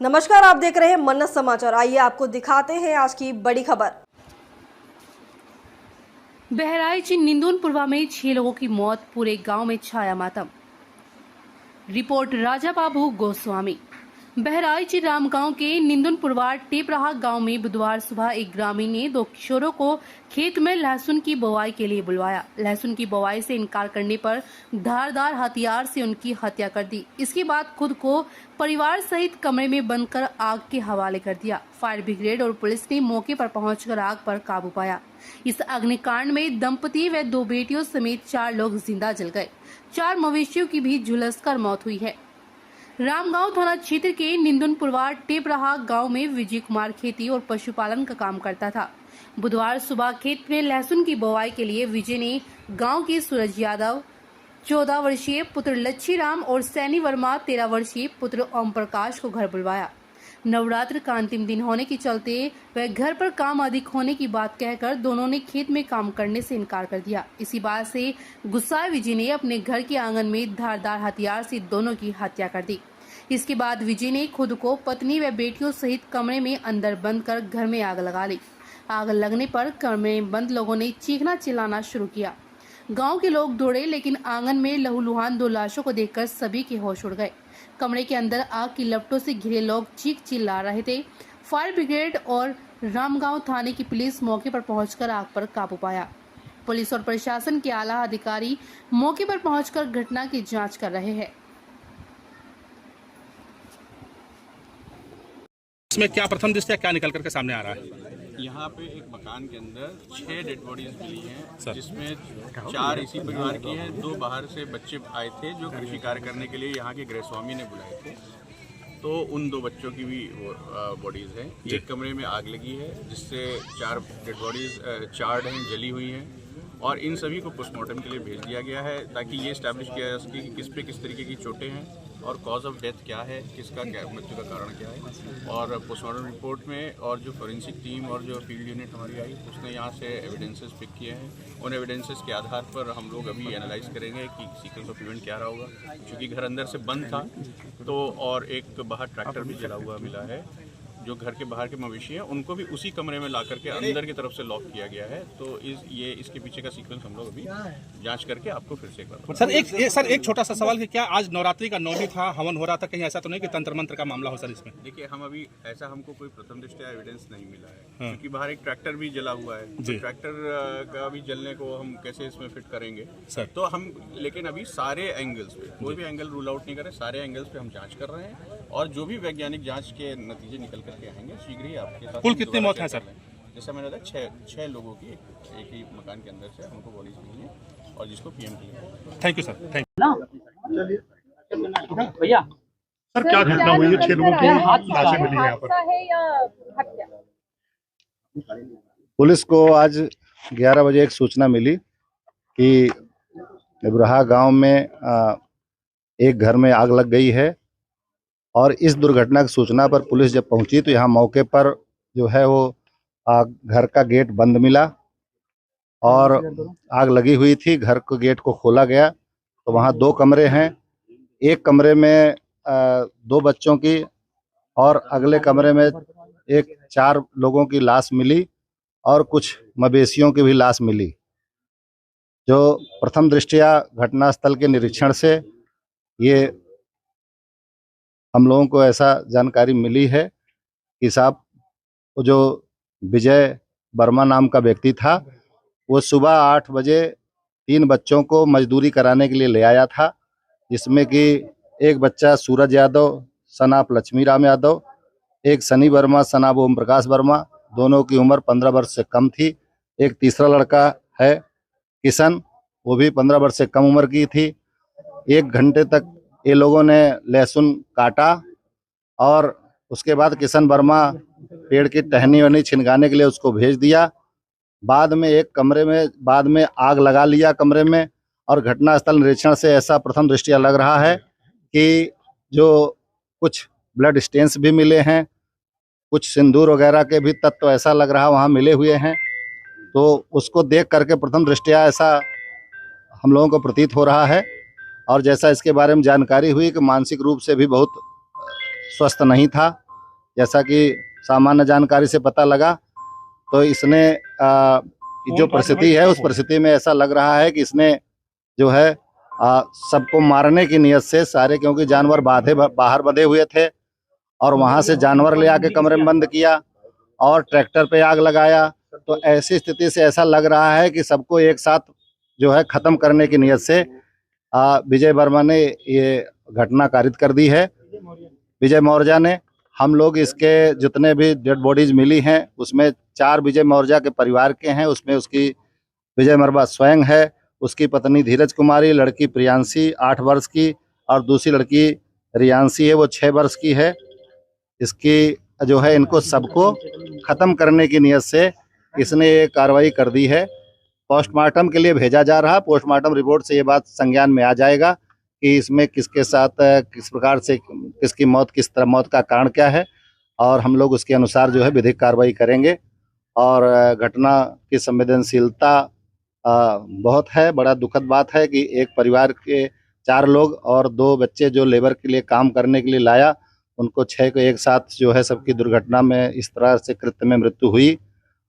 नमस्कार, आप देख रहे हैं मन्नत समाचार। आइए आपको दिखाते हैं आज की बड़ी खबर। बहराइच निंदुनपुरवा में 6 लोगों की मौत, पूरे गांव में छाया मातम। रिपोर्ट राजा बाबू गोस्वामी। बहराइच रामगांव के निंदुनपुरवा टेपराहा गांव में बुधवार सुबह एक ग्रामीण ने 2 किशोरों को खेत में लहसुन की बुवाई के लिए बुलवाया। लहसुन की बुवाई से इनकार करने पर धारदार हथियार से उनकी हत्या कर दी। इसके बाद खुद को परिवार सहित कमरे में बंद कर आग के हवाले कर दिया। फायर ब्रिगेड और पुलिस ने मौके पर पहुंचकर आग पर काबू पाया। इस अग्निकांड में दंपति व 2 बेटियों समेत 4 लोग जिंदा जल गए। 4 मवेशियों की भी झुलसकर मौत हुई है। रामगांव थाना क्षेत्र के निंदुनपुरवा टेपराहा गांव में विजय कुमार खेती और पशुपालन का काम करता था। बुधवार सुबह खेत में लहसुन की बुवाई के लिए विजय ने गांव के सूरज यादव 14 वर्षीय पुत्र लच्छी राम और सैनी वर्मा 13 वर्षीय पुत्र ओम प्रकाश को घर बुलवाया। नवरात्र का अंतिम दिन होने के चलते वह घर पर काम अधिक होने की बात कहकर दोनों ने खेत में काम करने से इनकार कर दिया। इसी बात से गुस्साए विजय ने अपने घर के आंगन में धारदार हथियार से दोनों की हत्या कर दी। इसके बाद विजय ने खुद को पत्नी व बेटियों सहित कमरे में अंदर बंद कर घर में आग लगा ली। आग लगने पर कमरे में बंद लोगों ने चीखना चिल्लाना शुरू किया। गांव के लोग दौड़े, लेकिन आंगन में लहूलुहान 2 लाशों को देखकर सभी के होश उड़ गए। कमरे के अंदर आग की लपटों से घिरे लोग चीख चिल्ला रहे थे। फायर ब्रिगेड और रामगांव थाने की पुलिस मौके पर पहुंचकर आग पर काबू पाया। पुलिस और प्रशासन के आला अधिकारी मौके पर पहुंचकर घटना की जांच कर रहे हैं। इसमें क्या प्रथम दृष्टया क्या निकल करके सामने आ रहा है? यहाँ पे एक मकान के अंदर 6 डेड बॉडीज मिली हैं, जिसमें 4 इसी परिवार की हैं। 2 बाहर से बच्चे आए थे जो कृषि कार्य करने के लिए यहाँ के गृहस्वामी ने बुलाए थे, तो उन 2 बच्चों की भी बॉडीज हैं। एक कमरे में आग लगी है जिससे 4 डेड बॉडीज चार्ड हैं, जली हुई हैं, और इन सभी को पोस्टमार्टम के लिए भेज दिया गया है ताकि ये इस्टेब्लिश किया जा सके कि किस पे किस तरीके की चोटें हैं और कॉज ऑफ डेथ क्या है, किसका क्या मृत्यु का कारण क्या है। और पोस्टमार्टम रिपोर्ट में और जो फोरेंसिक टीम और जो फील्ड यूनिट हमारी आई, उसने यहाँ से एविडेंसेस पिक किए हैं। उन एविडेंसेस के आधार पर हम लोग अभी एनालाइज करेंगे कि सीक्वेंस ऑफ इवेंट क्या रहा होगा, क्योंकि घर अंदर से बंद था तो, और एक बाहर ट्रैक्टर भी जला हुआ मिला है। जो घर के बाहर के मवेशी हैं उनको भी उसी कमरे में ला करके अंदर की तरफ से लॉक किया गया है। तो इसके पीछे का सीक्वेंस हम लोग अभी जांच करके आपको फिर से एक बार। सर एक छोटा सा सवाल कि क्या आज नवरात्रि का 9वीं था, हवन हो रहा था, कहीं ऐसा तो नहीं कि तंत्र मंत्र का मामला हो सर इसमें? देखिए, हम अभी ऐसा हमको कोई प्रथम दृष्टया एविडेंस नहीं मिला है, क्योंकि बाहर एक ट्रैक्टर भी जला हुआ है। तो ट्रैक्टर का भी जलने को हम कैसे इसमें फिट करेंगे सर? तो हम लेकिन अभी सारे एंगल्स पे कोई भी एंगल रूल आउट नहीं कर रहे, सारे एंगल्स पे हम जांच कर रहे हैं, और जो भी वैज्ञानिक जांच के नतीजे निकल करके आएंगे शीघ्र ही आपके साथ। कुल कितनी मौत है सर? जैसा मैंने बताया, 6 लोगों की एक ही मकान के अंदर से हमको बॉडीज मिली है, और जिसको पीएम किया। Thank you sir. Thank you भैया। सर क्या घटना हुई है? 6 लोगों की लाशें मिली हैं यहाँ पर। पुलिस को आज 11 बजे एक सूचना मिली कि इब्राहा गांव में एक घर में आग लग गई है, और इस दुर्घटना की सूचना पर पुलिस जब पहुंची तो यहाँ मौके पर जो है वो घर का गेट बंद मिला और आग लगी हुई थी। घर के गेट को खोला गया तो वहाँ 2 कमरे हैं। एक कमरे में 2 बच्चों की और अगले कमरे में 4 लोगों की लाश मिली, और कुछ मवेशियों की भी लाश मिली। जो प्रथम दृष्टया घटनास्थल के निरीक्षण से ये हम लोगों को ऐसा जानकारी मिली है कि साहब वो जो विजय वर्मा नाम का व्यक्ति था, वो सुबह 8 बजे 3 बच्चों को मजदूरी कराने के लिए ले आया था, जिसमें कि एक बच्चा सूरज यादव सन ऑफ लक्ष्मी राम यादव, एक सनी वर्मा सन ऑफ ओम प्रकाश वर्मा, दोनों की उम्र 15 वर्ष से कम थी। एक तीसरा लड़का है किशन, वो भी 15 वर्ष से कम उम्र की थी। 1 घंटे तक ये लोगों ने लहसुन काटा, और उसके बाद किशन वर्मा पेड़ की टहनी वहनी छिनगाने के लिए उसको भेज दिया। बाद में एक कमरे में बाद में आग लगा लिया कमरे में, और घटनास्थल निरीक्षण से ऐसा प्रथम दृष्टया लग रहा है कि जो कुछ ब्लड स्टेन्स भी मिले हैं, कुछ सिंदूर वगैरह के भी तत्व ऐसा लग रहा वहाँ मिले हुए हैं। तो उसको देख करके प्रथम दृष्टया ऐसा हम लोगों को प्रतीत हो रहा है। और जैसा इसके बारे में जानकारी हुई कि मानसिक रूप से भी बहुत स्वस्थ नहीं था, जैसा कि सामान्य जानकारी से पता लगा, तो इसने जो परिस्थिति है उस परिस्थिति में ऐसा लग रहा है कि इसने जो है सबको मारने की नियत से सारे, क्योंकि जानवर बाहर बंधे हुए थे और वहां से जानवर ले आके कमरे में बंद किया और ट्रैक्टर पे आग लगाया। तो ऐसी स्थिति से ऐसा लग रहा है कि सबको एक साथ जो है खत्म करने की नियत से विजय वर्मा ने ये घटना कारित कर दी है। विजय मौर्य ने, हम लोग इसके जितने भी डेड बॉडीज मिली हैं उसमें 4 विजय मौर्य के परिवार के हैं। उसमें उसकी विजय मर्मा स्वयं है, उसकी पत्नी धीरज कुमारी, लड़की प्रियांशी 8 वर्ष की और दूसरी लड़की रियांशी है, वो 6 वर्ष की है। इसकी जो है इनको सबको खत्म करने की नियत से इसने ये कार्रवाई कर दी है। पोस्टमार्टम के लिए भेजा जा रहा। पोस्टमार्टम रिपोर्ट से ये बात संज्ञान में आ जाएगा कि इसमें किसके साथ किस प्रकार से किसकी मौत, किस तरह मौत का कारण क्या है, और हम लोग उसके अनुसार जो है विधिक कार्रवाई करेंगे। और घटना की संवेदनशीलता बहुत है। बड़ा दुखद बात है कि एक परिवार के 4 लोग और 2 बच्चे जो लेबर के लिए काम करने के लिए लाया, उनको 6 को एक साथ जो है सबकी दुर्घटना में इस तरह से कृत्य में मृत्यु हुई,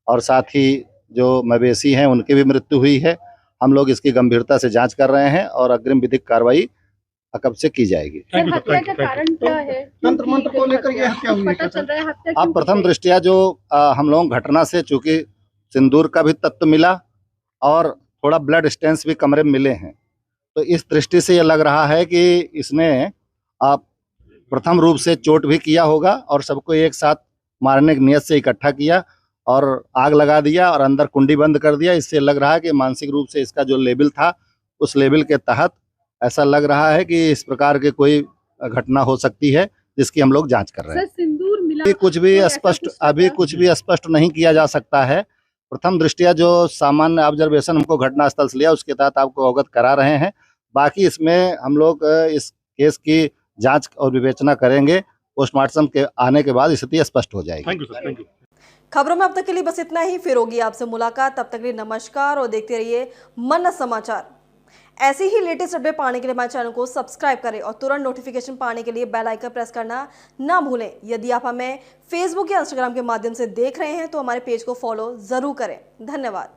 और साथ ही जो मवेशी हैं उनकी भी मृत्यु हुई है। हम लोग इसकी गंभीरता से जांच कर रहे हैं और अग्रिम विधिक कार्रवाई कब से की जाएगी। हत्या का कारण क्या है? तंत्र मंत्र को लेकर ये हत्या हुई पता चल रहा है हत्या अब प्रथम दृष्टिया जो हम लोग घटना से, चूंकि सिंदूर का भी तत्व मिला और थोड़ा ब्लड स्टेन्स भी कमरे में मिले हैं, तो इस दृष्टि से ये लग रहा है कि इसने प्रथम रूप से चोट भी किया होगा और सबको एक साथ मारने की नियत से इकट्ठा किया और आग लगा दिया और अंदर कुंडी बंद कर दिया। इससे लग रहा है कि मानसिक रूप से इसका जो लेवल था उस लेवल के तहत ऐसा लग रहा है कि इस प्रकार की कोई घटना हो सकती है, जिसकी हम लोग जांच कर रहे हैं। सिंदूर मिला, अभी कुछ भी स्पष्ट नहीं किया जा सकता है। प्रथम दृष्टिया जो सामान्य ऑब्जर्वेशन हमको घटना स्थल से लिया उसके तहत आपको अवगत करा रहे हैं। बाकी इसमें हम लोग इस केस की जांच और विवेचना करेंगे। पोस्टमार्टम के आने के बाद स्थिति स्पष्ट हो जाएगी। Thank you sir, thank you. खबरों में अब तक के लिए बस इतना ही। फिर होगी आपसे मुलाकात, तब तक के लिए नमस्कार और देखते रहिए मन समाचार। ऐसी ही लेटेस्ट अपडेट पाने के लिए हमारे चैनल को सब्सक्राइब करें और तुरंत नोटिफिकेशन पाने के लिए बेल आइकन प्रेस करना ना भूलें। यदि आप हमें फेसबुक या इंस्टाग्राम के माध्यम से देख रहे हैं तो हमारे पेज को फॉलो जरूर करें। धन्यवाद।